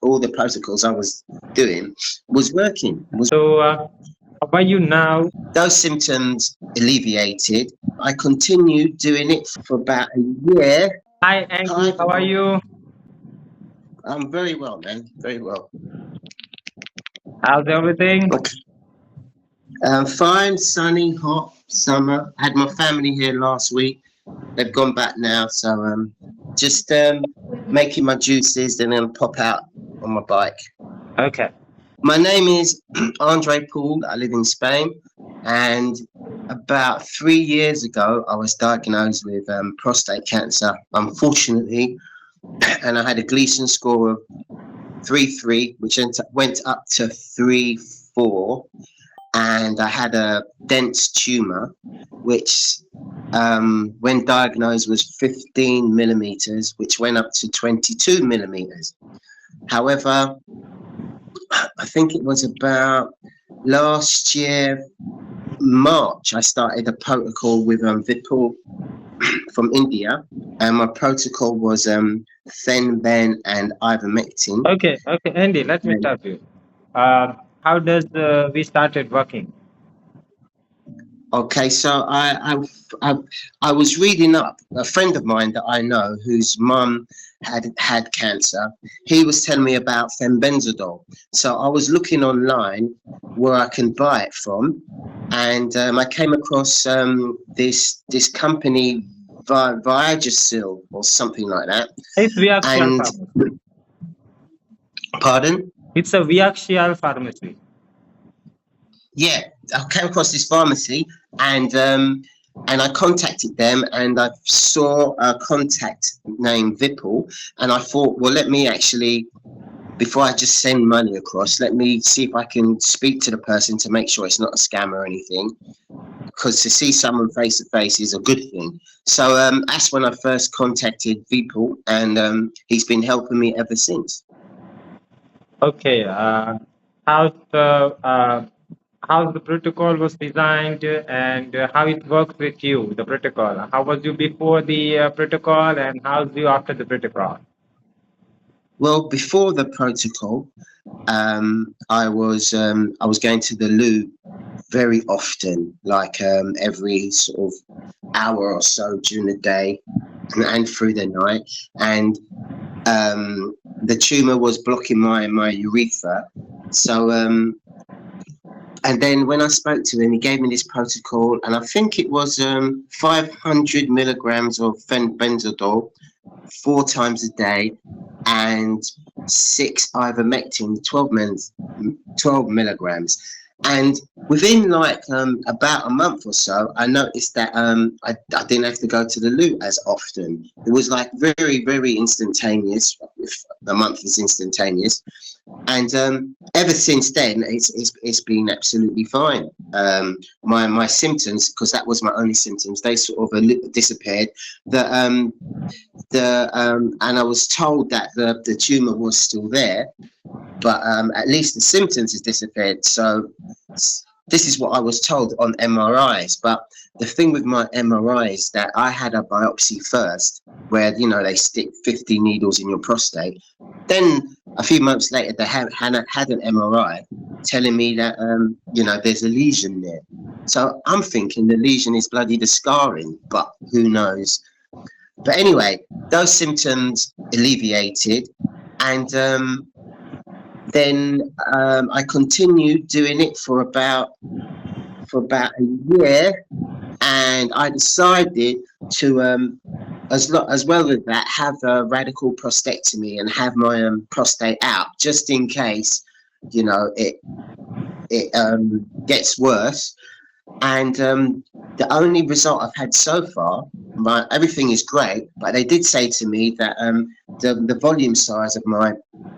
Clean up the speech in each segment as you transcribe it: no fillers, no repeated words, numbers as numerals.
all the protocols I was doing was working. So, how are you now? Those symptoms alleviated. I continued doing it for about a year. Hi, Andrey. How are you? I'm very well, man. Very well. How's everything? Fine, sunny, hot, summer. Had my family here last week. They've gone back now, so just making my juices and then pop out on my bike. Okay. My name is Andrey. I live in Spain, and about 3 years ago, I was diagnosed with prostate cancer, unfortunately, and I had a Gleason score of 3.3, which went up to 3.4, and I had a dense tumor, which when diagnosed was 15 millimeters, which went up to 22 millimeters. However, I think it was about last year, March, I started a protocol with Vipul from India, and my protocol was fanbenddazole and iveermecctin. Okay, Andy, let me stop you. How does we started working? Okay, so I was reading up. A friend of mine that I know, whose mum had cancer, he was telling me about fanbenddazole. So I was looking online where I can buy it from, and I came across this company, Viagosil or something like that. It's Viaxial Pharmacy. Pardon? It's a Viaxial Pharmacy. Yeah, I came across this pharmacy, and I contacted them, and I saw a contact named Vipul, and I thought, well, let me actually, before I just send money across, let me see if I can speak to the person to make sure it's not a scam or anything, because to see someone face to face is a good thing. So that's when I first contacted Vipul, and he's been helping me ever since. Okay, how's the protocol was designed, and how it works with you, the protocol? How was you before the protocol, and how's you after the protocol? Well, before the protocol, I was going to the loo very often, like every sort of hour or so during the day and through the night, and the tumor was blocking my urethra. So and then when I spoke to him, he gave me this protocol, and I think it was 500 milligrams of fanbenddazole 4 times a day, and 6 ivermectin, 12 milligrams. And within like about a month or so, I noticed that I didn't have to go to the loo as often. It was like very, very instantaneous. If a month is instantaneous, and ever since then, it's been absolutely fine. My symptoms, because that was my only symptoms, they sort of disappeared. And I was told that the tumor was still there, but at least the symptoms has disappeared. So this is what I was told on MRIs. But the thing with my MRI is that I had a biopsy first, where they stick 50 needles in your prostate. Then a few months later, they had an MRI telling me that there's a lesion there. So I'm thinking the lesion is bloody the scarring, but who knows? But anyway, those symptoms alleviated, and then I continued doing it for about a year, and I decided to, as well as that, have a radical prostatectomy and have my prostate out, just in case, it gets worse. And the only result I've had so far, everything is great, but they did say to me that the volume size of my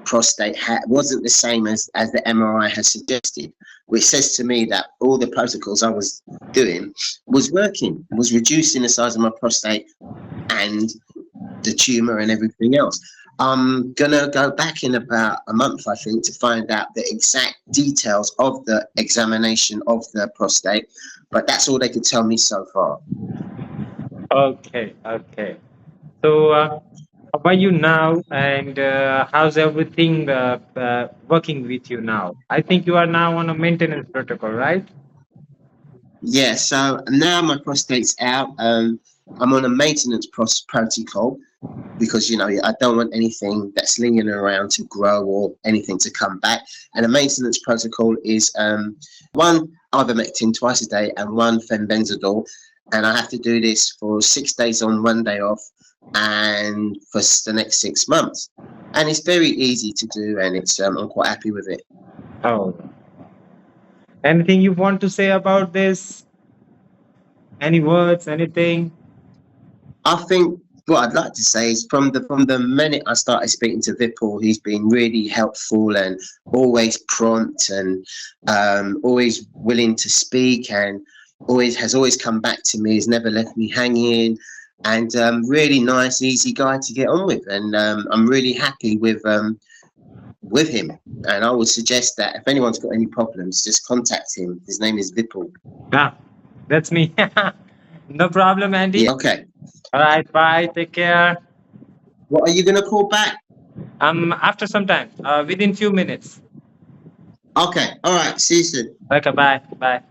prostate wasn't the same as the MRI has suggested, which says to me that all the protocols I was doing was working, was reducing the size of my prostate and the tumor and everything else. I'm gonna go back in about a month, I think, to find out the exact details of the examination of the prostate, but that's all they could tell me so far. Okay. So How are you now, and how's everything working with you now? I think you are now on a maintenance protocol, right? Yeah, so now my prostate's out. I'm on a maintenance protocol because I don't want anything that's lingering around to grow or anything to come back. And a maintenance protocol is one ivermectin twice a day and one fanbenddazole, and I have to do this for 6 days on, 1 day off, and for the next 6 months. And it's very easy to do, and it's I'm quite happy with it. Oh, anything you want to say about this? Any words? Anything? I think what I'd like to say is from the minute I started speaking to Vipul, he's been really helpful and always prompt and always willing to speak, and always come back to me. He's never left me hanging, and really nice, easy guy to get on with. And I'm really happy with him. And I would suggest that if anyone's got any problems, just contact him. His name is Vipul. Ah, that's me. No problem, Andy. Yeah. Okay. All right, bye. Take care. What are you gonna call back? After some time, within few minutes. Okay. All right. See you soon. Okay, bye. Bye.